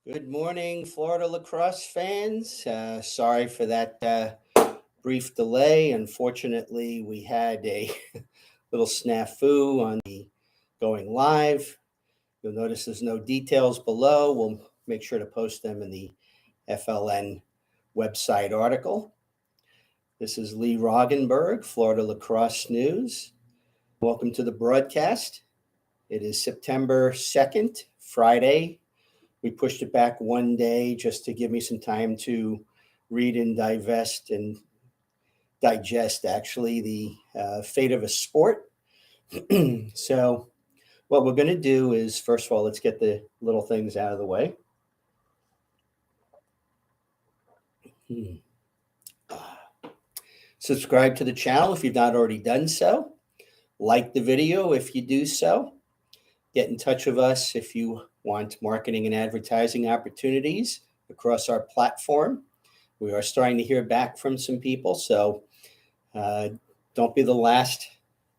Good morning, Florida lacrosse fans. Sorry for that brief delay. Unfortunately, we had a little snafu on the going live. You'll notice there's no details below. We'll make sure to post them in the FLN website article. This is Lee Roggenberg, Florida Lacrosse News. Welcome to the broadcast. It is September 2nd, Friday. We pushed it back one day just to give me some time to read and digest actually the fate of a sport. So what we're going to do is, first of all, let's get the little things out of the way. Subscribe to the channel if you've not already done so. Like the video if you do so. Get in touch with us if you want marketing and advertising opportunities across our platform. We are starting to hear back from some people, so don't be the last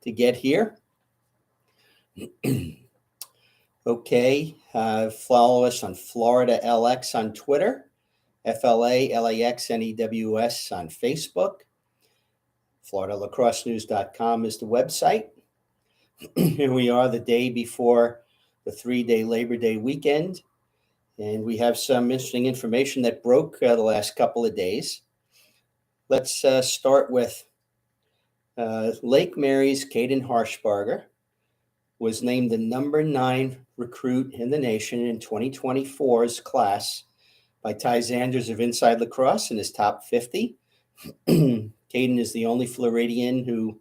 to get here. Okay, follow us on Florida LX on Twitter, FLALAXNEWS on Facebook. FloridaLacrosseNews.com is the website. Here we are the day before the 3-day Labor Day weekend, and we have some interesting information that broke the last couple of days. Let's start with Lake Mary's Caden Harshbarger was named the number 9 recruit in the nation in 2024's class by Ty Zanders of Inside Lacrosse in his top 50. Caden is the only Floridian who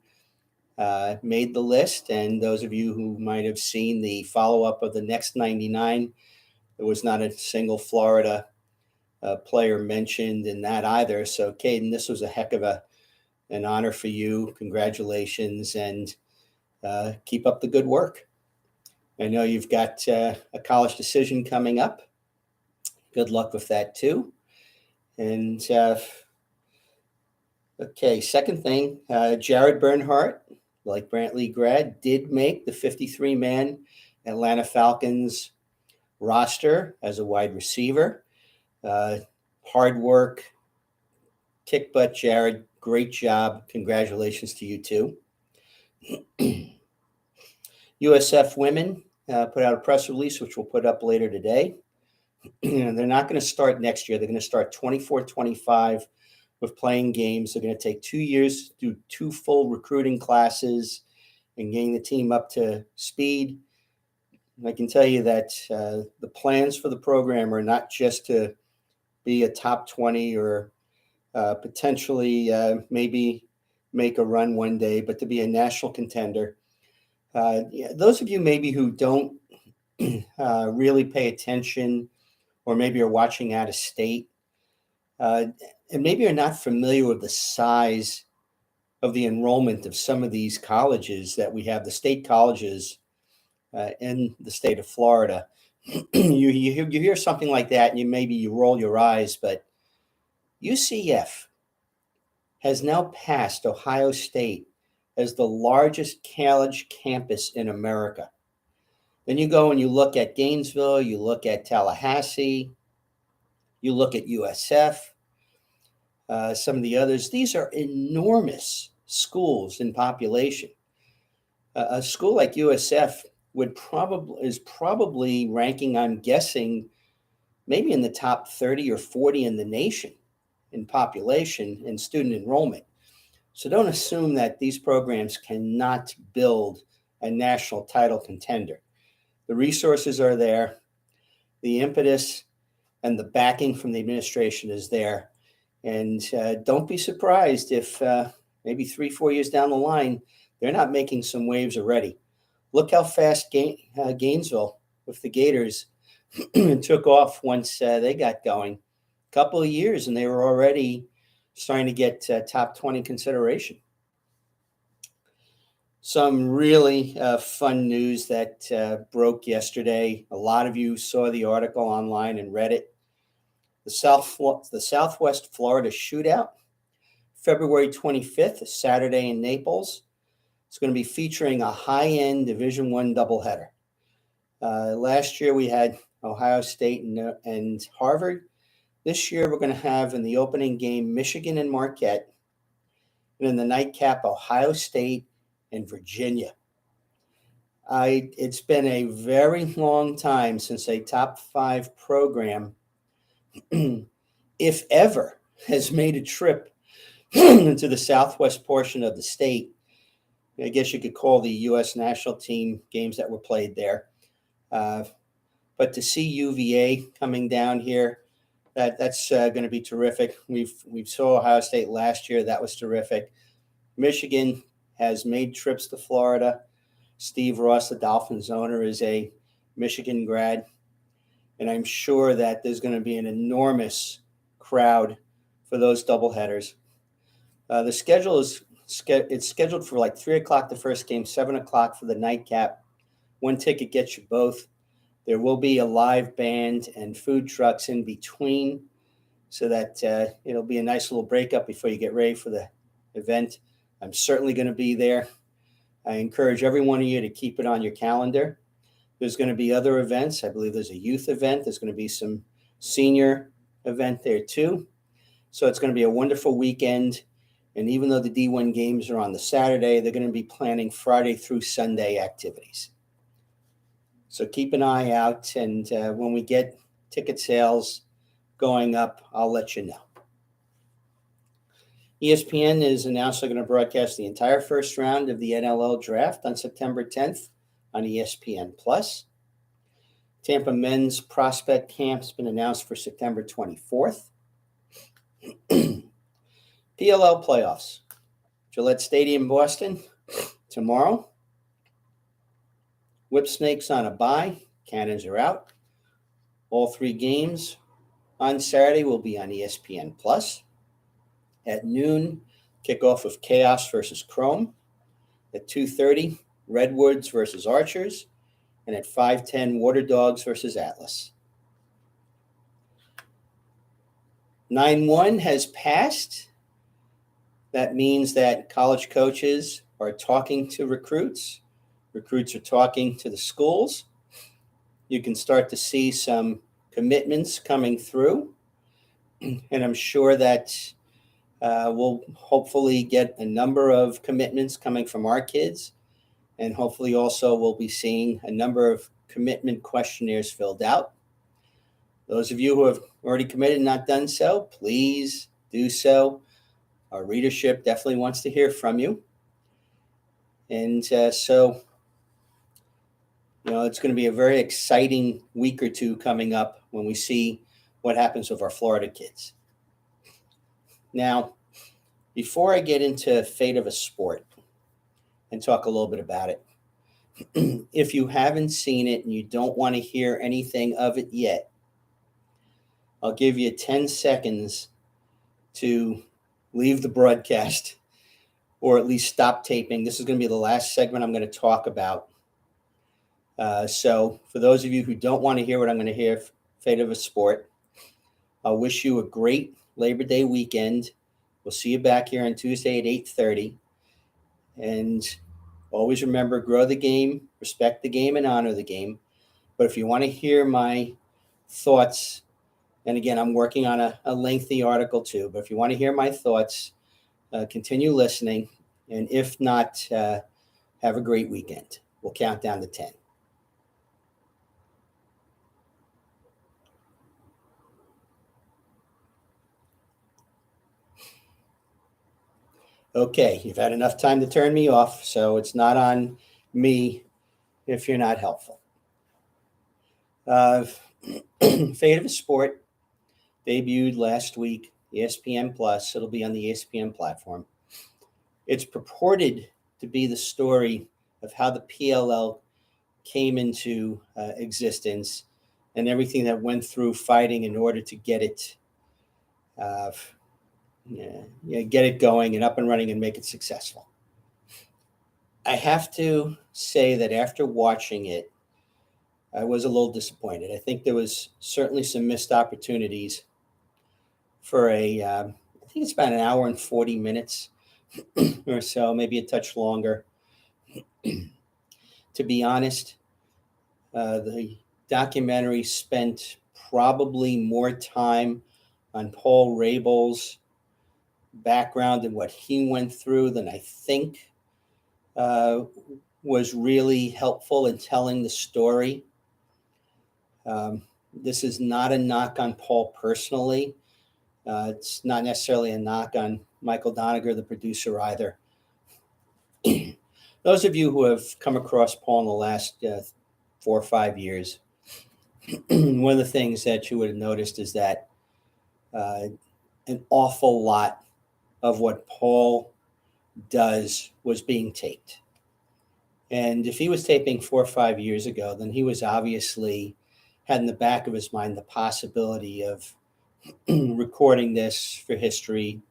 made the list, and those of you who might have seen the follow-up of the next 99, there was not a single Florida player mentioned in that either. So Caden, this was a heck of an honor for you. Congratulations, and keep up the good work. I know you've got a college decision coming up. Good luck with that too. And okay, second thing, Jared Bernhardt, like Brantley grad, did make the 53-man Atlanta Falcons roster as a wide receiver. Hard work, kick butt, Jared. Great job. Congratulations to you too. USF women put out a press release, which we'll put up later today. They're not going to start next year. They're going to start 24-25 with playing games. They're going to take 2 years to do 2 full recruiting classes and getting the team up to speed. And I can tell you that the plans for the program are not just to be a top 20 or potentially maybe make a run one day, but to be a national contender. Those of you maybe who don't really pay attention or maybe are watching out of state, and maybe you're not familiar with the size of the enrollment of some of these colleges that we have, the state colleges in the state of Florida. you hear something like that and you roll your eyes, but UCF has now passed Ohio State as the largest college campus in America. Then you go and you look at Gainesville, you look at Tallahassee, you look at USF, some of the others. These are enormous schools in population. A school like USF is probably ranking, I'm guessing, maybe in the top 30 or 40 in the nation in population and student enrollment. So don't assume that these programs cannot build a national title contender. The resources are there. The impetus and the backing from the administration is there. And don't be surprised if maybe 3-4 years down the line, they're not making some waves already. Look how fast Gainesville with the Gators took off once they got going. A couple of years, and they were already starting to get top 20 consideration. Some really fun news that broke yesterday. A lot of you saw the article online and read it. The Southwest Florida Shootout, February 25th, Saturday in Naples. It's going to be featuring a high-end Division I doubleheader. Last year we had Ohio State and Harvard. This year, we're going to have in the opening game Michigan and Marquette, and in the nightcap, Ohio State and Virginia. It's been a very long time since a top 5 program, if ever, has made a trip into the southwest portion of the state. I guess you could call the U.S. national team games that were played there. But to see UVA coming down here, that's going to be terrific. We saw Ohio State last year. That was terrific. Michigan has made trips to Florida. Steve Ross, the Dolphins owner, is a Michigan grad. And I'm sure that there's going to be an enormous crowd for those doubleheaders. The schedule is it's scheduled for like 3 o'clock the first game, 7 o'clock for the nightcap. One ticket gets you both. There will be a live band and food trucks in between so that it'll be a nice little breakup before you get ready for the event. I'm certainly going to be there. I encourage every one of you to keep it on your calendar. There's going to be other events. I believe there's a youth event. There's going to be some senior event there too. So it's going to be a wonderful weekend. And even though the D1 games are on the Saturday, they're going to be planning Friday through Sunday activities. So keep an eye out. And when we get ticket sales going up, I'll let you know. ESPN is announced they're going to broadcast the entire first round of the NLL draft on September 10th on ESPN+. Tampa men's prospect camp has been announced for September 24th. PLL playoffs. Gillette Stadium, Boston, tomorrow. Whipsnakes on a bye. Cannons are out. All 3 games on Saturday will be on ESPN+. At noon, kickoff of Chaos versus Chrome. At 2:30, Redwoods versus Archers. And at 5:10, Water Dogs versus Atlas. 9/1 has passed. That means that college coaches are talking to recruits. Recruits are talking to the schools. You can start to see some commitments coming through. And I'm sure that we'll hopefully get a number of commitments coming from our kids. And hopefully also we'll be seeing a number of commitment questionnaires filled out. Those of you who have already committed and not done so, please do so. Our readership definitely wants to hear from you. And so, it's going to be a very exciting week or two coming up when we see what happens with our Florida kids. Now, before I get into fate of a sport and talk a little bit about it, if you haven't seen it and you don't want to hear anything of it yet, I'll give you 10 seconds to leave the broadcast or at least stop taping. This is going to be the last segment I'm going to talk about. So for those of you who don't want to hear what I'm going to hear, fate of a sport, I wish you a great Labor Day weekend. We'll see you back here on Tuesday at 8:30. And always remember, grow the game, respect the game, and honor the game. But if you want to hear my thoughts, and again, I'm working on a lengthy article too, but if you want to hear my thoughts, continue listening. And if not, have a great weekend. We'll count down to 10. Okay, you've had enough time to turn me off, so it's not on me if you're not helpful. Fate of a Sport debuted last week, ESPN Plus. It'll be on the ESPN platform. It's purported to be the story of how the PLL came into existence and everything that went through fighting in order to get it get it going and up and running and make it successful. I have to say that after watching it, I was a little disappointed. I think there was certainly some missed opportunities for I think it's about an hour and 40 minutes or so, maybe a touch longer. To be honest, the documentary spent probably more time on Paul Rabel's background and what he went through than I think was really helpful in telling the story. This is not a knock on Paul personally. It's not necessarily a knock on Michael Doniger, the producer, either. Those of you who have come across Paul in the last 4 or 5 years, one of the things that you would have noticed is that an awful lot of what Paul does was being taped. And if he was taping 4 or 5 years ago, then he was obviously had in the back of his mind the possibility of recording this for history,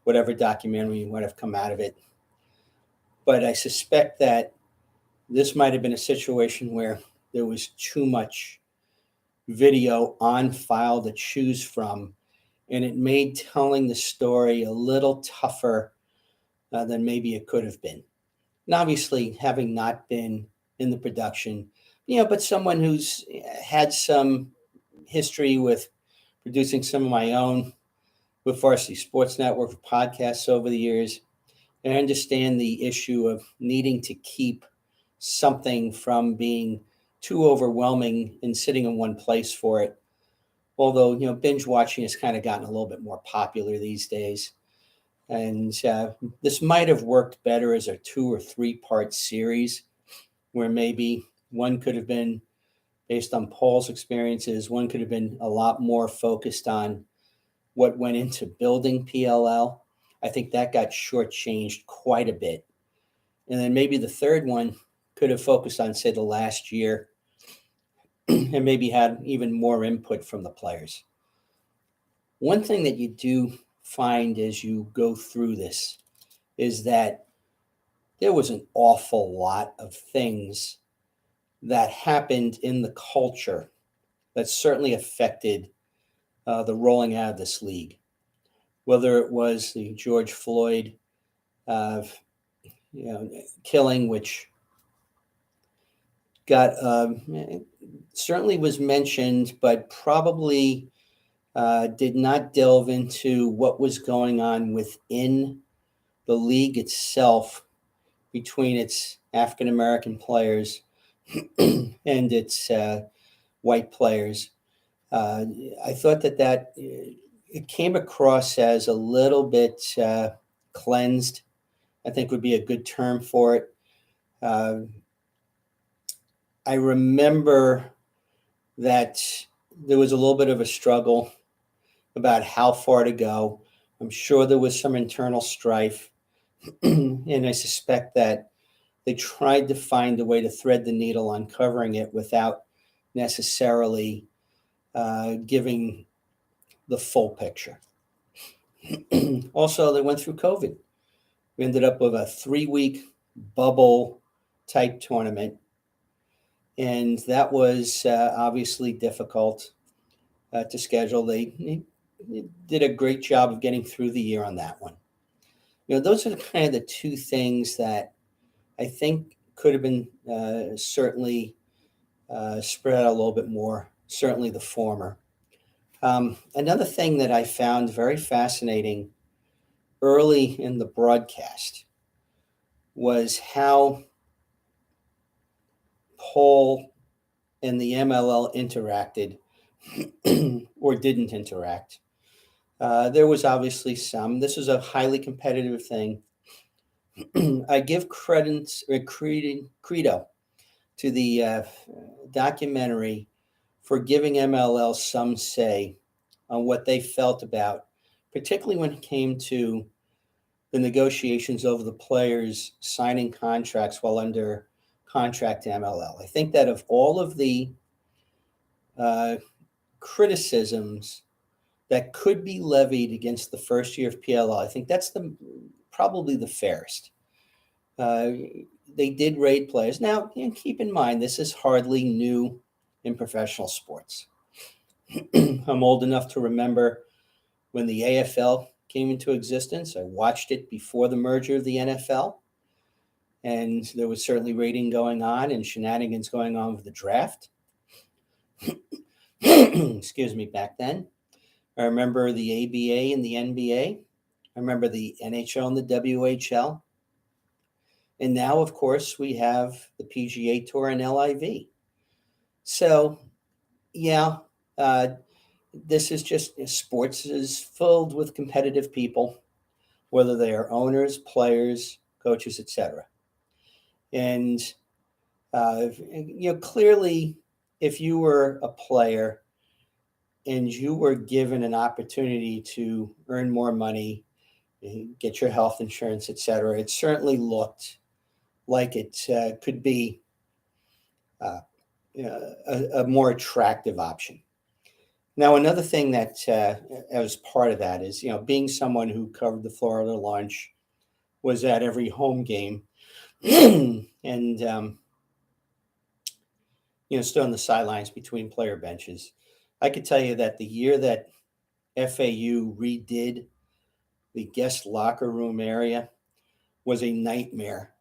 whatever documentary might have come out of it. But I suspect that this might have been a situation where there was too much video on file to choose from, and it made telling the story a little tougher than maybe it could have been. And obviously, having not been in the production, but someone who's had some history with producing some of my own with Varsity Sports Network podcasts over the years, and I understand the issue of needing to keep something from being too overwhelming and sitting in one place for it. Although, binge watching has kind of gotten a little bit more popular these days. And this might have worked better as a 2 or 3 part series, where maybe one could have been based on Paul's experiences. One could have been a lot more focused on what went into building PLL. I think that got shortchanged quite a bit. And then maybe the third one could have focused on, say, the last year and maybe had even more input from the players. One thing that you do find as you go through this is that there was an awful lot of things that happened in the culture that certainly affected the rolling out of this league. Whether it was the George Floyd killing, which got certainly was mentioned, but probably did not delve into what was going on within the league itself between its African American players and its white players. I thought that it came across as a little bit cleansed, I think would be a good term for it. I remember that there was a little bit of a struggle about how far to go. I'm sure there was some internal strife, and I suspect that they tried to find a way to thread the needle on covering it without necessarily giving the full picture. Also, they went through COVID. We ended up with a 3-week bubble type tournament, and that was obviously difficult to schedule. They did a great job of getting through the year on that one. Those are kind of the 2 things that I think could have been certainly spread out a little bit more, certainly the former. Another thing that I found very fascinating early in the broadcast was how Paul and the MLL interacted or didn't interact. There was obviously some. This is a highly competitive thing. I give credo to the documentary for giving MLL some say on what they felt about, particularly when it came to the negotiations over the players signing contracts while under contract to MLL. I think that of all of the criticisms that could be levied against the first year of PLL, I think that's probably the fairest. They did raid players. Now, keep in mind, this is hardly new in professional sports. I'm old enough to remember when the AFL came into existence. I watched it before the merger of the NFL, and there was certainly raiding going on and shenanigans going on with the draft. excuse me, back then. I remember the ABA and the NBA. I remember the NHL and the WHL. And now, of course, we have the PGA Tour and LIV. So, yeah, uh, this is just sports is filled with competitive people, whether they are owners, players, coaches, etc. And clearly, if you were a player and you were given an opportunity to earn more money, get your health insurance, etc., it certainly looked like it could be a more attractive option. Now, another thing that as part of that is, being someone who covered the Florida launch, was at every home game, and stood on the sidelines between player benches. I could tell you that the year that FAU redid the guest locker room area was a nightmare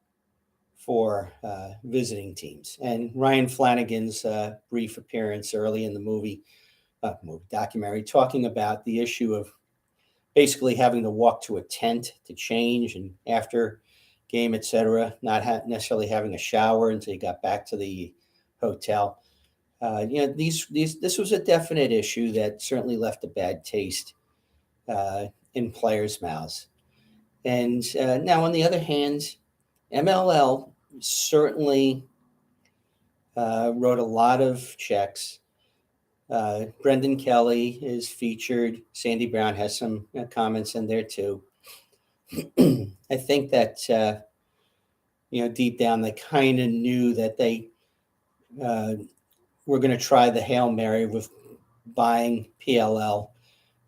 for visiting teams. And Ryan Flanagan's brief appearance early in the movie documentary, talking about the issue of basically having to walk to a tent to change and after game, etc., not necessarily having a shower until you got back to the hotel. This was a definite issue that certainly left a bad taste in players' mouths. And now, on the other hand, MLL certainly wrote a lot of checks. Brendan Kelly is featured. Sandy Brown has some comments in there too. I think that deep down they kind of knew that they were going to try the Hail Mary with buying PLL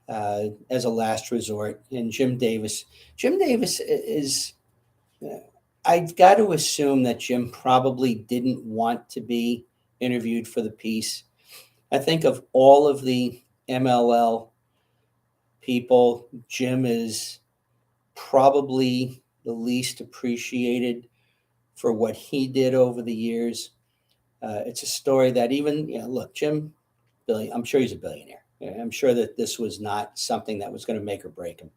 as a last resort. And Jim Davis is. I've got to assume that Jim probably didn't want to be interviewed for the piece. I think of all of the MLL people, Jim is probably the least appreciated for what he did over the years. It's a story that even, look, Jim, I'm sure he's a billionaire. I'm sure that this was not something that was going to make or break him.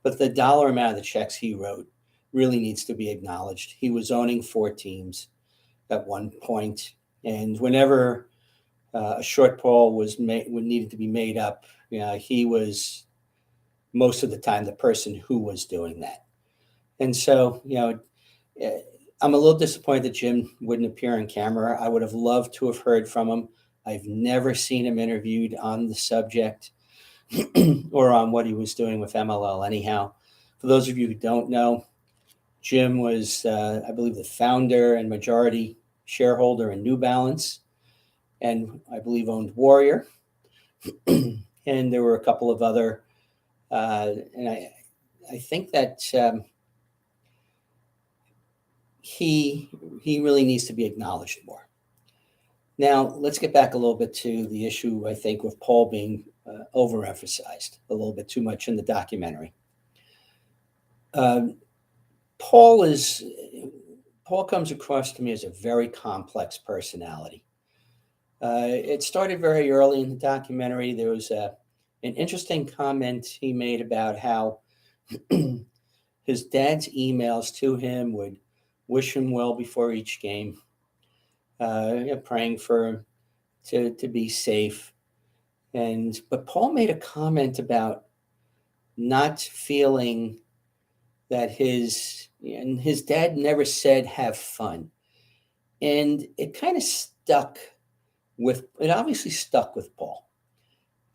But the dollar amount of the checks he wrote really needs to be acknowledged. He was owning 4 teams at one point, and whenever a shortfall needed to be made up, he was most of the time the person who was doing that. And so, I'm a little disappointed that Jim wouldn't appear on camera. I would have loved to have heard from him. I've never seen him interviewed on the subject or on what he was doing with MLL anyhow. For those of you who don't know, Jim was, I believe, the founder and majority shareholder in New Balance, and I believe owned Warrior. And there were a couple of other, and I think that he really needs to be acknowledged more. Now, let's get back a little bit to the issue, I think, with Paul being overemphasized a little bit too much in the documentary. Paul comes across to me as a very complex personality. It started very early in the documentary. There was an interesting comment he made about how his dad's emails to him would wish him well before each game, praying for him to be safe. But Paul made a comment about not feeling that his dad never said have fun. And it kind of obviously stuck with Paul.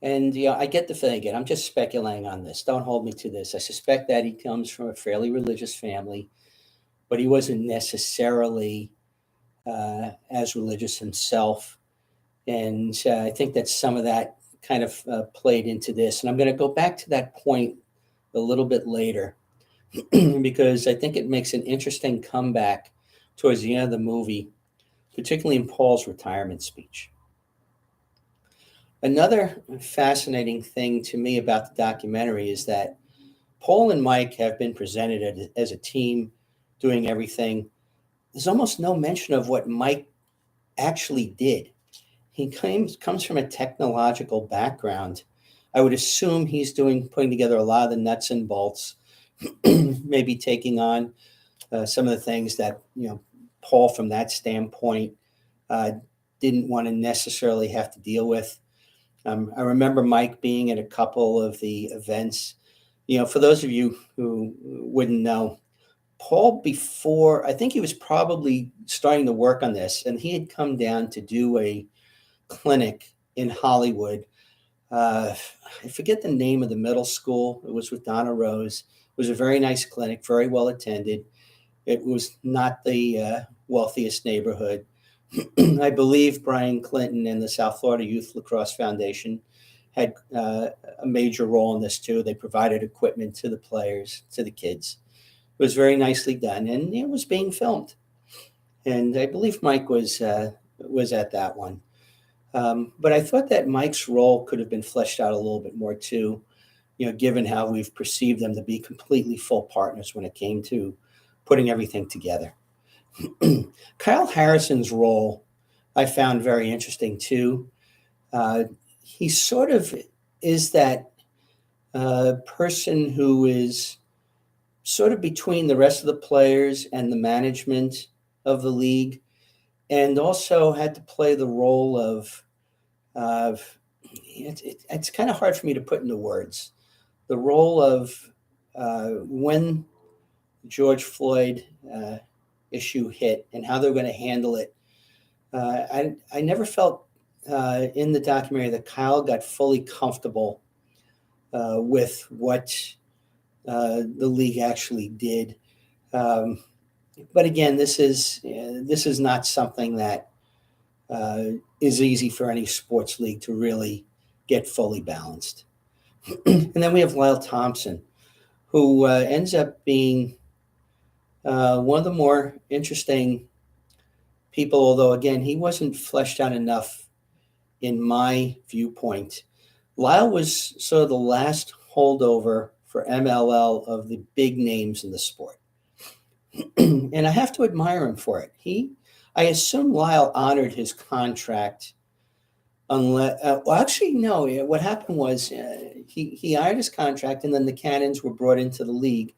And I get the feeling, again, I'm just speculating on this. Don't hold me to this. I suspect that he comes from a fairly religious family, but he wasn't necessarily as religious himself. And I think that some of that kind of played into this. And I'm going to go back to that point a little bit later because I think it makes an interesting comeback towards the end of the movie, particularly in Paul's retirement speech. Another fascinating thing to me about the documentary is that Paul and Mike have been presented as a team doing everything. There's almost no mention of what Mike actually did. he comes from a technological background. I would assume he's putting together a lot of the nuts and bolts, maybe taking on some of the things that, Paul, from that standpoint, uh, didn't want to necessarily have to deal with. I remember Mike being at a couple of the events. For those of you who wouldn't know, Paul, before, I think he was probably starting to work on this, and he had come down to do a clinic in Hollywood. I forget the name of the middle school. It was with Donna Rose. It was a very nice clinic, very well attended. It was not the wealthiest neighborhood. I believe Brian Clinton and the South Florida Youth Lacrosse Foundation had a major role in this too. They provided equipment to the players, to the kids. It was very nicely done, and it was being filmed. And I believe Mike was at that one. But I thought that Mike's role could have been fleshed out a little bit more too, given how we've perceived them to be completely full partners when it came to putting everything together. Kyle Harrison's role I found very interesting too. He sort of is that person who is sort of between the rest of the players and the management of the league, and also had to play the role of it's kind of hard for me to put into words, the role of when George Floyd issue hit and how they're going to handle it. I never felt in the documentary that Kyle got fully comfortable with what the league actually did. But again, this is not something that is easy for any sports league to really get fully balanced. And then we have Lyle Thompson, who ends up being one of the more interesting people, although again, he wasn't fleshed out enough in my viewpoint. Lyle was sort of the last holdover for MLL of the big names in the sport. And I have to admire him for it. I assume Lyle honored his contract unless, well, actually, no. What happened was he honored his contract, and then the Cannons were brought into the league.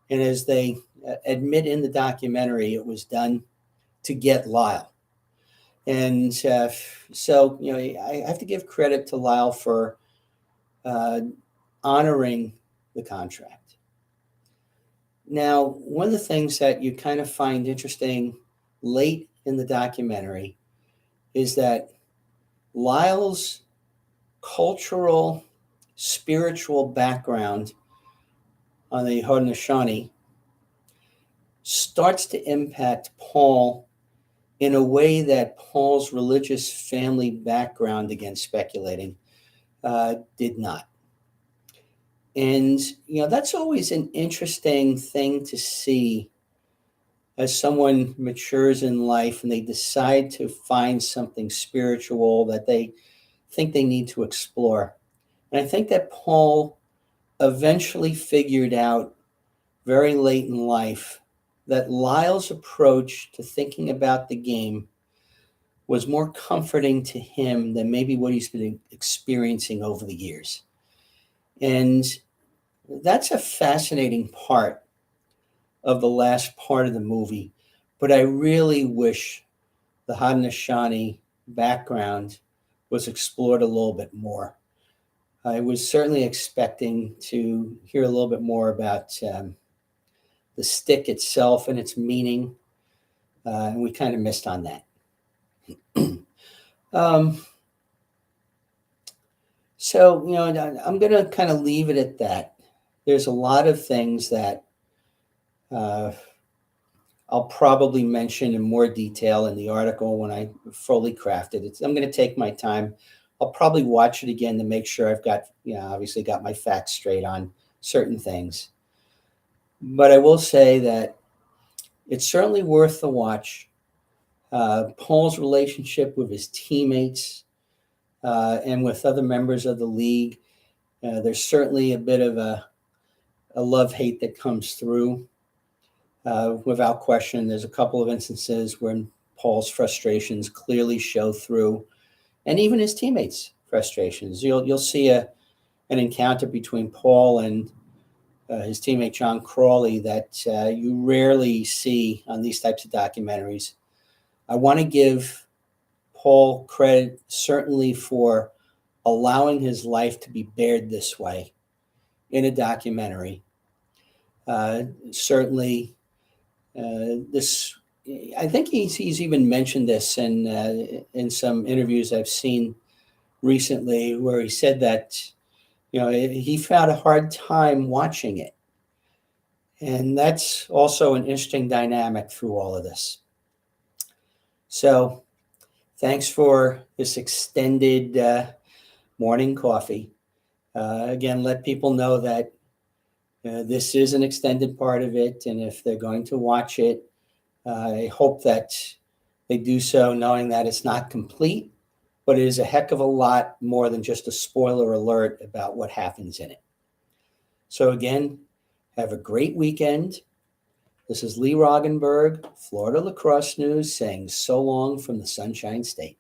And as they admit in the documentary, it was done to get Lyle. And so, I have to give credit to Lyle for honoring the contract. Now, one of the things that you kind of find interesting late in the documentary is that Lyle's cultural, spiritual background on the Haudenosaunee starts to impact Paul in a way that Paul's religious family background, again speculating, did not. And, that's always an interesting thing to see as someone matures in life and they decide to find something spiritual that they think they need to explore. And I think that Paul eventually figured out very late in life that Lyle's approach to thinking about the game was more comforting to him than maybe what he's been experiencing over the years. And that's a fascinating part of the last part of the movie. But I really wish the Haudenosaunee background was explored a little bit more. I was certainly expecting to hear a little bit more about the stick itself and its meaning, and we kind of missed on that. So, I'm going to kind of leave it at that. There's a lot of things that I'll probably mention in more detail in the article when I fully craft it. I'm going to take my time. I'll probably watch it again to make sure I've got, obviously got my facts straight on certain things. But I will say that it's certainly worth the watch. Paul's relationship with his teammates and with other members of the league, there's certainly a bit of a love-hate that comes through. Without question, there's a couple of instances when Paul's frustrations clearly show through and even his teammates' frustrations. You'll see an encounter between Paul and his teammate John Crawley that you rarely see on these types of documentaries. I want to give Paul credit certainly for allowing his life to be bared this way in a documentary. Certainly, this I think he's even mentioned this in some interviews I've seen recently, where he said that he found a hard time watching it, and that's also an interesting dynamic through all of this. So, thanks for this extended morning coffee. Again, let people know that this is an extended part of it, and if they're going to watch it, I hope that they do so knowing that it's not complete, but it is a heck of a lot more than just a spoiler alert about what happens in it. So again, have a great weekend. This is Lee Roggenberg, Florida Lacrosse News, saying so long from the Sunshine State.